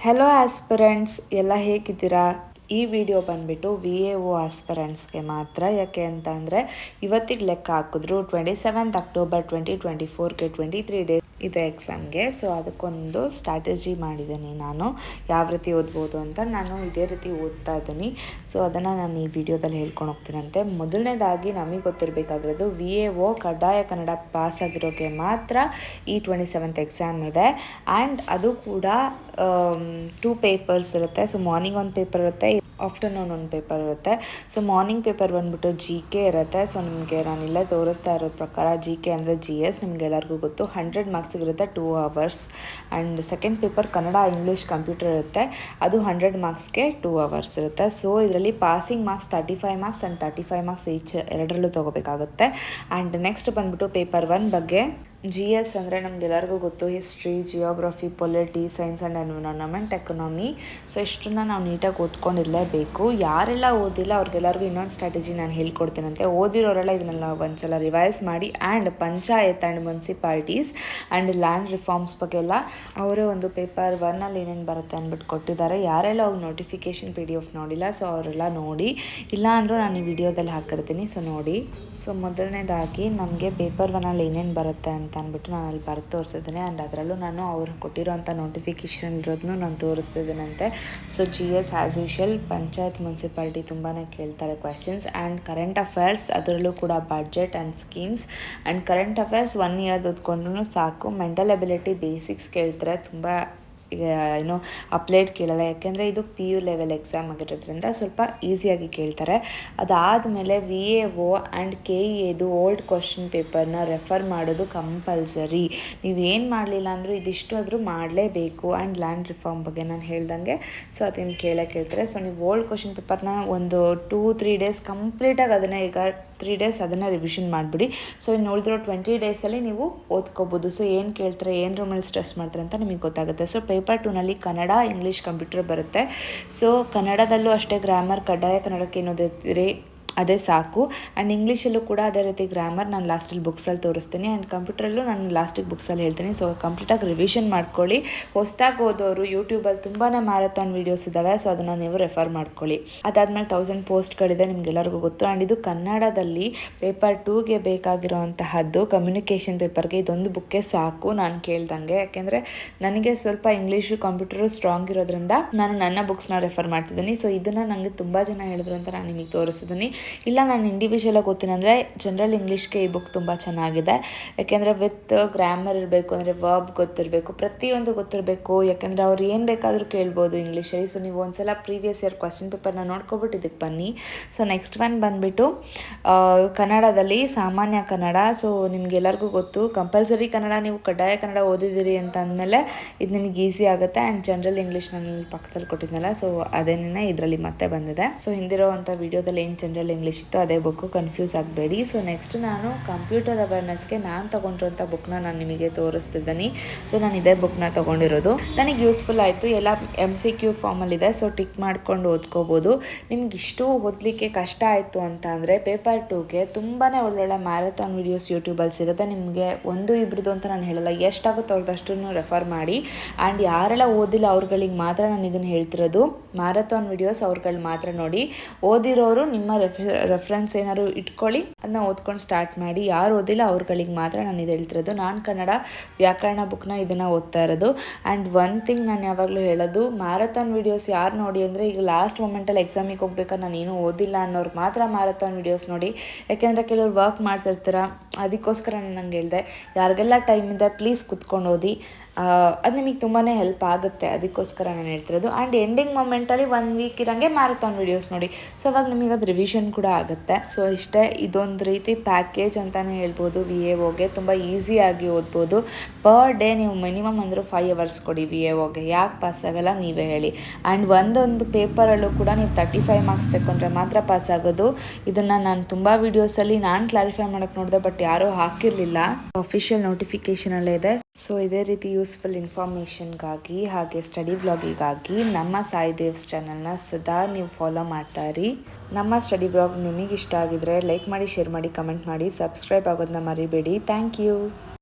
Hello aspirants ಎಲ್ಲ ಹೇಗಿದ್ದೀರಾ? ಈ ವಿಡಿಯೋ ಬಂದುಬಿಟ್ಟು VAO ಆಸ್ಪಿರೆಂಟ್ಸ್ಗೆ ಮಾತ್ರ. ಯಾಕೆ ಅಂತ ಅಂದರೆ ಇವತ್ತಿಗೆ ಲೆಕ್ಕ ಹಾಕಿದ್ರು 27 ಅಕ್ಟೋಬರ್ 2024ಗೆ 23 ಡೇಸ್ ಇದೆ ಎಕ್ಸಾಮ್ಗೆ. ಸೊ ಅದಕ್ಕೊಂದು ಸ್ಟ್ರಾಟಜಿ ಮಾಡಿದ್ದೀನಿ ನಾನು, ಯಾವ ರೀತಿ ಓದ್ಬೋದು ಅಂತ. ನಾನು ಇದೇ ರೀತಿ ಓದ್ತಾ ಇದ್ದೀನಿ. ಸೊ ಅದನ್ನು ನಾನು ಈ ವಿಡಿಯೋದಲ್ಲಿ ಹೇಳ್ಕೊಂಡು ಹೋಗ್ತೀನಂತೆ. ಮೊದಲನೇದಾಗಿ ನಮಗೆ ಗೊತ್ತಿರಬೇಕಾಗಿರೋದು VAO ಕಡ್ಡಾಯ ಕನ್ನಡ ಪಾಸ್ ಆಗಿರೋಕ್ಕೆ ಮಾತ್ರ ಈ 27th ಎಕ್ಸಾಮ್ ಇದೆ. ಆ್ಯಂಡ್ ಅದು ಕೂಡ 2 ಪೇಪರ್ಸ್ ಇರುತ್ತೆ. ಸೊ ಮಾರ್ನಿಂಗ್ ಒಂದು ಪೇಪರ್ ಇರುತ್ತೆ, ಆಫ್ಟರ್ನೂನ್ ಒಂದು ಪೇಪರ್ ಇರುತ್ತೆ. ಸೊ ಮಾರ್ನಿಂಗ್ ಪೇಪರ್ ಬಂದುಬಿಟ್ಟು GK ಇರುತ್ತೆ. ಸೊ ನಿಮಗೆ ನಾನಿಲ್ಲೇ ತೋರಿಸ್ತಾ ಇರೋದು ಪ್ರಕಾರ GK ಅಂದರೆ GS, ನಿಮಗೆಲ್ಲರಿಗೂ ಗೊತ್ತು. 100 ಮಾರ್ಕ್ಸಿಗಿರುತ್ತೆ, 2 hours. And second paper Kannada English computer ಇರುತ್ತೆ, ಅದು 100 ಮಾರ್ಕ್ಸ್ಗೆ 2 hours ಇರುತ್ತೆ. ಸೊ ಇದರಲ್ಲಿ passing marks 35 marks and 35 marks each ಎರಡರಲ್ಲೂ ತೊಗೋಬೇಕಾಗುತ್ತೆ. ಆ್ಯಂಡ್ ನೆಕ್ಸ್ಟ್ ಬಂದುಬಿಟ್ಟು ಪೇಪರ್ 1 ಬಗ್ಗೆ GS ಅಂದರೆ ನಮಗೆಲ್ಲರಿಗೂ ಗೊತ್ತು, history, geography, polity, science and environment, economy. So ಇಷ್ಟನ್ನ ನಾವು ನೀಟಾಗಿ ಓದ್ಕೊಂಡಿರಲೇಬೇಕು. ಯಾರೆಲ್ಲ ಓದಿಲ್ಲ ಅವ್ರಿಗೆಲ್ಲರಿಗೂ ಇನ್ನೊಂದು ಸ್ಟ್ರಾಟಜಿ ನಾನು ಹೇಳ್ಕೊಡ್ತೀನಂತೆ. ಓದಿರೋರೆಲ್ಲ ಇದನ್ನೆಲ್ಲ ಒಂದ್ಸಲ ರಿವೈಸ್ ಮಾಡಿ. And panchayat and municipalities and land reforms ಬಗ್ಗೆ ಎಲ್ಲ ಅವರೇ ಒಂದು ಪೇಪರ್ 1 ಏನೇನು ಬರುತ್ತೆ ಅಂದ್ಬಿಟ್ಟು ಕೊಟ್ಟಿದ್ದಾರೆ. ಯಾರೆಲ್ಲ ಅವ್ರು ನೋಟಿಫಿಕೇಷನ್ PDF ನೋಡಿಲ್ಲ, ಸೊ ಅವರೆಲ್ಲ ನೋಡಿ. ಇಲ್ಲ ಅಂದರೂ ನಾನು ಈ ವಿಡಿಯೋದಲ್ಲಿ ಹಾಕಿರ್ತೀನಿ, ಸೊ ನೋಡಿ. ಸೊ ಮೊದಲನೇದಾಗಿ ನಮಗೆ ಪೇಪರ್ 1 ಏನೇನು ಬರುತ್ತೆ ಅಂತ ಅಂದ್ಬಿಟ್ಟು ನಾನು ಅಲ್ಲಿ ಬರೆದು ತೋರಿಸಿದ್ದೀನಿ. ಆ್ಯಂಡ್ ಅದರಲ್ಲೂ ನಾನು ಅವ್ರು ಕೊಟ್ಟಿರೋಂಥ ನೋಟಿಫಿಕೇಷನ್ ಇರೋದನ್ನು ನಾನು ತೋರಿಸ್ತಿದ್ದೀನಂತೆ. So GS as usual panchayat municipality ತುಂಬಾ ಕೇಳ್ತಾರೆ ಕ್ವೆಶನ್ಸ್. ಆ್ಯಂಡ್ ಕರೆಂಟ್ ಅಫೇರ್ಸ್, ಅದರಲ್ಲೂ ಕೂಡ budget and schemes. And current affairs 1 year ಓದ್ಕೊಂಡ್ರೂ ಸಾಕು. ಮೆಂಟಲ್ ಎಬಿಲಿಟಿ ಬೇಸಿಕ್ಸ್ ಕೇಳ್ತಾರೆ, ತುಂಬ ಏನೋ ಅಪ್ಲೈಡ್ ಕೇಳಲ್ಲ. ಯಾಕೆಂದರೆ ಇದು PU ಲೆವೆಲ್ ಎಕ್ಸಾಮ್ ಆಗಿರೋದ್ರಿಂದ ಸ್ವಲ್ಪ ಈಸಿಯಾಗಿ ಕೇಳ್ತಾರೆ. ಅದಾದಮೇಲೆ VAO ಆ್ಯಂಡ್ KEAದು ಓಲ್ಡ್ ಕ್ವಶನ್ ಪೇಪರ್ನ ರೆಫರ್ ಮಾಡೋದು ಕಂಪಲ್ಸರಿ. ನೀವೇನು ಮಾಡಲಿಲ್ಲ ಅಂದರೂ ಇದಿಷ್ಟು ಆದರೂ ಮಾಡಲೇಬೇಕು. ಆ್ಯಂಡ್ ಲ್ಯಾಂಡ್ ರಿಫಾರ್ಮ್ ಬಗ್ಗೆ ನಾನು ಹೇಳ್ದಂಗೆ, ಸೊ ಅದನ್ನು ಕೇಳ್ತಾರೆ. ಸೊ ನೀವು ಓಲ್ಡ್ ಕ್ವಶನ್ ಪೇಪರ್ನ ಒಂದು 2-3 ಡೇಸ್ ಕಂಪ್ಲೀಟಾಗಿ ಅದನ್ನೇ, ಈಗ 3 ಡೇಸ್ ಅದನ್ನು ರಿವಿಷನ್ ಮಾಡಿಬಿಡಿ. ಸೊ ಇನ್ನು ಉಳಿದಿರೋ 20 ಡೇಸಲ್ಲಿ ನೀವು ಓದ್ಕೋಬೋದು. ಸೊ ಏನು ಕೇಳ್ತಾರೆ, ಏನು ರೂಮಲ್ಲಿ ಸ್ಟ್ರೆಸ್ ಮಾಡ್ತಾರೆ ಅಂತ ನಿಮಗೆ ಗೊತ್ತಾಗುತ್ತೆ. ಸೊ ಪೇಪರ್ 2ನಲ್ಲಿ ಕನ್ನಡ ಇಂಗ್ಲೀಷ್ ಕಂಪ್ಯೂಟರ್ ಬರುತ್ತೆ. ಸೊ ಕನ್ನಡದಲ್ಲೂ ಅಷ್ಟೇ ಗ್ರಾಮರ್ ಕಡ್ಡಾಯ ಕನ್ನಡಕ್ಕೆ ಏನೋದಿರ್ತೀರಿ ಅದೇ ಸಾಕು. ಆ್ಯಂಡ್ ಇಂಗ್ಲೀಷಲ್ಲೂ ಕೂಡ ಅದೇ ರೀತಿ ಗ್ರಾಮರ್ ನಾನು ಲಾಸ್ಟಲ್ಲಿ ಬುಕ್ಸಲ್ಲಿ ತೋರಿಸ್ತೀನಿ. ಆ್ಯಂಡ್ ಕಂಪ್ಯೂಟ್ರಲ್ಲೂ ನಾನು ಲಾಸ್ಟಿಗೆ ಬುಕ್ಸಲ್ಲಿ ಹೇಳ್ತೀನಿ. ಸೊ ಕಂಪ್ಲೀಟಾಗಿ ರಿವಿಷನ್ ಮಾಡ್ಕೊಳ್ಳಿ. ಹೊಸದಾಗಿ ಓದೋರು ಯೂಟ್ಯೂಬಲ್ಲಿ ತುಂಬಾ ಮ್ಯಾರಥಾನ್ ವೀಡಿಯೋಸ್ ಇದ್ದಾವೆ, ಸೊ ಅದನ್ನು ನೀವು ರೆಫರ್ ಮಾಡ್ಕೊಳ್ಳಿ. ಅದಾದಮೇಲೆ 1000 ಪೋಸ್ಟ್ಗಳಿದೆ, ನಿಮಗೆಲ್ಲರಿಗೂ ಗೊತ್ತು. ಆ್ಯಂಡ್ ಇದು ಕನ್ನಡದಲ್ಲಿ ಪೇಪರ್ 2ಗೆ ಬೇಕಾಗಿರೋಂತಹದ್ದು. ಕಮ್ಯುನಿಕೇಷನ್ ಪೇಪರ್ಗೆ ಇದೊಂದು ಬುಕ್ಕೇ ಸಾಕು ನಾನು ಕೇಳ್ದಂಗೆ. ಯಾಕೆಂದರೆ ನನಗೆ ಸ್ವಲ್ಪ ಇಂಗ್ಲೀಷು ಕಂಪ್ಯೂಟರು ಸ್ಟ್ರಾಂಗ್ ಇರೋದ್ರಿಂದ ನಾನು ನನ್ನ ಬುಕ್ಸ್ನ ರೆಫರ್ ಮಾಡ್ತಿದ್ದೀನಿ. ಸೊ ಇದನ್ನು ನನಗೆ ತುಂಬ ಜನ ಹೇಳಿದ್ರು ಅಂತ ನಾನು ನಿಮಗೆ ತೋರಿಸಿದ್ದೀನಿ. ಇಲ್ಲ ನಾನು ಇಂಡಿವಿಜುವಲಾಗಿ ಓದ್ತೀನಿ ಅಂದರೆ ಜನರಲ್ ಇಂಗ್ಲೀಷ್ಗೆ ಈ ಬುಕ್ ತುಂಬ ಚೆನ್ನಾಗಿದೆ. ಯಾಕೆಂದರೆ ವಿತ್ ಗ್ರಾಮರ್ ಇರಬೇಕು, ಅಂದರೆ ವರ್ಬ್ ಗೊತ್ತಿರಬೇಕು, ಪ್ರತಿಯೊಂದು ಗೊತ್ತಿರಬೇಕು. ಯಾಕೆಂದರೆ ಅವ್ರು ಏನು ಬೇಕಾದರೂ ಕೇಳ್ಬೋದು ಇಂಗ್ಲೀಷಲ್ಲಿ. ಸೊ ನೀವು ಒಂದ್ಸಲ ಪ್ರೀವಿಯಸ್ ಇಯರ್ ಕ್ವಶನ್ ಪೇಪರ್ನ ನೋಡ್ಕೊಬಿಟ್ಟು ಇದಕ್ಕೆ ಬನ್ನಿ. ಸೊ ನೆಕ್ಸ್ಟ್ ಒನ್ ಬಂದುಬಿಟ್ಟು ಕನ್ನಡದಲ್ಲಿ ಸಾಮಾನ್ಯ ಕನ್ನಡ. ಸೊ ನಿಮಗೆಲ್ಲರಿಗೂ ಗೊತ್ತು, ಕಂಪಲ್ಸರಿ ಕನ್ನಡ ನೀವು ಕಡ್ಡಾಯ ಕನ್ನಡ ಓದಿದ್ದೀರಿ ಅಂತ ಅಂದಮೇಲೆ ಇದು ನಿಮಗೆ ಈಸಿ ಆಗುತ್ತೆ. ಆ್ಯಂಡ್ ಜನರಲ್ ಇಂಗ್ಲೀಷ್ ನಾನು ಪಕ್ಕದಲ್ಲಿ ಕೊಟ್ಟಿದ್ನಲ್ಲ, ಸೊ ಅದೇನೇ ಇದರಲ್ಲಿ ಮತ್ತೆ ಬಂದಿದೆ. ಸೊ ಹಿಂದಿರೋವಂಥ ವಿಡಿಯೋದಲ್ಲಿ ಏನು ಜನರಲ್ ಇಂಗ್ಲೀಷ್ ಇತ್ತು ಅದೇ ಬುಕ್ಕು, ಕನ್ಫ್ಯೂಸ್ ಆಗಬೇಡಿ. ಸೊ ನೆಕ್ಸ್ಟ್ ನಾನು ಕಂಪ್ಯೂಟರ್ ಅವೇರ್ನೆಸ್ಗೆ ನಾನು ತೊಗೊಂಡಿರೋಂಥ ಬುಕ್ನ ನಾನು ನಿಮಗೆ ತೋರಿಸ್ತಿದ್ದೀನಿ. ಸೊ ನಾನು ಇದೇ ಬುಕ್ನ ತೊಗೊಂಡಿರೋದು, ನನಗೆ ಯೂಸ್ಫುಲ್ ಆಯಿತು. ಎಲ್ಲ MCQ ಫಾರ್ಮಲ್ಲಿದೆ, ಸೊ ಟಿಕ್ ಮಾಡ್ಕೊಂಡು ಓದ್ಕೋಬೋದು. ನಿಮ್ಗೆ ಇಷ್ಟು ಓದಲಿಕ್ಕೆ ಕಷ್ಟ ಆಯಿತು ಅಂತ ಅಂದರೆ ಪೇಪರ್ 2ಗೆ ತುಂಬಾ ಒಳ್ಳೊಳ್ಳೆ ಮ್ಯಾರಥಾನ್ ವೀಡಿಯೋಸ್ ಯೂಟ್ಯೂಬಲ್ಲಿ ಸಿಗುತ್ತೆ. ನಿಮಗೆ 1-2 ಅಂತ ನಾನು ಹೇಳಲ್ಲ, ಎಷ್ಟಾಗುತ್ತೋ ಅವ್ರದಷ್ಟನ್ನು ರೆಫರ್ ಮಾಡಿ. ಆ್ಯಂಡ್ ಯಾರೆಲ್ಲ ಓದಿಲ್ಲ ಅವ್ರುಗಳಿಗೆ ಮಾತ್ರ ನಾನು ಇದನ್ನು ಹೇಳ್ತಿರೋದು, ಮ್ಯಾರಥಾನ್ ವೀಡಿಯೋಸ್ ಅವ್ರುಗಳು ಮಾತ್ರ ನೋಡಿ. ಓದಿರೋರು ನಿಮ್ಮ ರೆಫರೆನ್ಸ್ ಏನಾದ್ರು ಇಟ್ಕೊಳ್ಳಿ, ಅದನ್ನ ಓದ್ಕೊಂಡು ಸ್ಟಾರ್ಟ್ ಮಾಡಿ. ಯಾರು ಓದಿಲ್ಲ ಅವ್ರುಗಳಿಗೆ ಮಾತ್ರ ನಾನು ಇದು ಹೇಳ್ತಿರೋದು. ನಾನು ಕನ್ನಡ ವ್ಯಾಕರಣ ಬುಕ್ನ ಇದನ್ನು ಓದ್ತಾ ಇರೋದು. ಆ್ಯಂಡ್ ಒನ್ ಥಿಂಗ್ ನಾನು ಯಾವಾಗಲೂ ಹೇಳೋದು, ಮ್ಯಾರಥಾನ್ ವೀಡಿಯೋಸ್ ಯಾರು ನೋಡಿ ಅಂದರೆ, ಈಗ ಲಾಸ್ಟ್ ಮೊಮೆಂಟಲ್ಲಿ ಎಕ್ಸಾಮಿಗೆ ಹೋಗ್ಬೇಕಾದ್ರೆ ನಾನು ಏನೂ ಓದಿಲ್ಲ ಅನ್ನೋರು ಮಾತ್ರ ಮ್ಯಾರಥಾನ್ ವೀಡಿಯೋಸ್ ನೋಡಿ. ಯಾಕೆಂದರೆ ಕೆಲವ್ರು ವರ್ಕ್ ಮಾಡ್ತಿರ್ತೀರ, ಅದಕ್ಕೋಸ್ಕರ ನಾನು ನಂಗೆ ಹೇಳಿದೆ. ಯಾರಿಗೆಲ್ಲ ಟೈಮ್ ಇದೆ ಪ್ಲೀಸ್ ಕುತ್ಕೊಂಡು ಓದಿ, ಅದು ನಿಮಗೆ ತುಂಬಾ ಹೆಲ್ಪ್ ಆಗುತ್ತೆ. ಅದಕ್ಕೋಸ್ಕರ ನಾನು ಹೇಳ್ತಿರೋದು. ಆ್ಯಂಡ್ ಎಂಡಿಂಗ್ ಮೊಮೆಂಟಲ್ಲಿ 1 ವೀಕ್ ಇರೋಂಗೆ ಮ್ಯಾರಥಾನ್ ವೀಡಿಯೋಸ್ ನೋಡಿ. ಸೊ ಅವಾಗ ನಿಮಗೆ ಅದು ರಿವಿಷನ್ ಕೂಡ ಆಗುತ್ತೆ. ಸೊ ಇಷ್ಟೇ, ಇದೊಂದು ರೀತಿ ಪ್ಯಾಕೇಜ್ ಅಂತಲೇ ಹೇಳ್ಬೋದು. VAOಗೆ ತುಂಬ ಈಸಿಯಾಗಿ ಓದ್ಬೋದು. ಪರ್ ಡೇ ನೀವು ಮಿನಿಮಮ್ ಅಂದರೂ 5 hours ಕೊಡಿ VAOಗೆ. ಯಾಕೆ ಪಾಸ್ ಆಗೋಲ್ಲ ನೀವೇ ಹೇಳಿ. ಆ್ಯಂಡ್ ಒಂದೊಂದು ಪೇಪರಲ್ಲೂ ಕೂಡ ನೀವು 35 ಮಾರ್ಕ್ಸ್ ತಗೊಂಡ್ರೆ ಮಾತ್ರ ಪಾಸ್ ಆಗೋದು. ಇದನ್ನು ನಾನು ತುಂಬ ವೀಡಿಯೋಸಲ್ಲಿ ನಾನು ಕ್ಲಾರಿಫೈ ಮಾಡೋಕ್ಕೆ ನೋಡಿದೆ, ಬಟ್ ಯಾರೂ ಹಾಕಿರಲಿಲ್ಲ. ಅಫಿಷಿಯಲ್ ನೋಟಿಫಿಕೇಷನಲ್ಲೇ ಇದೆ. ಸೊ ಇದೇ ರೀತಿ ಯೂಸ್ಫುಲ್ ಇನ್ಫಾರ್ಮೇಷನ್ಗಾಗಿ ಹಾಗೆ ಸ್ಟಡಿ ಬ್ಲಾಗಿಗಾಗಿ ನಮ್ಮ ಸಾಯಿ ದೇವ್ಸ್ ಚಾನಲ್ನ ಸದಾ ನೀವು ಫಾಲೋ ಮಾಡ್ತಾ ಇರಿ. ನಮ್ಮ ಸ್ಟಡಿ ಬ್ಲಾಗ್ ನಿಮಗೆ ಇಷ್ಟ ಆಗಿದ್ರೆ ಲೈಕ್ ಮಾಡಿ, ಶೇರ್ ಮಾಡಿ, ಕಮೆಂಟ್ ಮಾಡಿ, ಸಬ್ಸ್ಕ್ರೈಬ್ ಆಗೋದನ್ನ ಮರಿಬೇಡಿ. Thank you.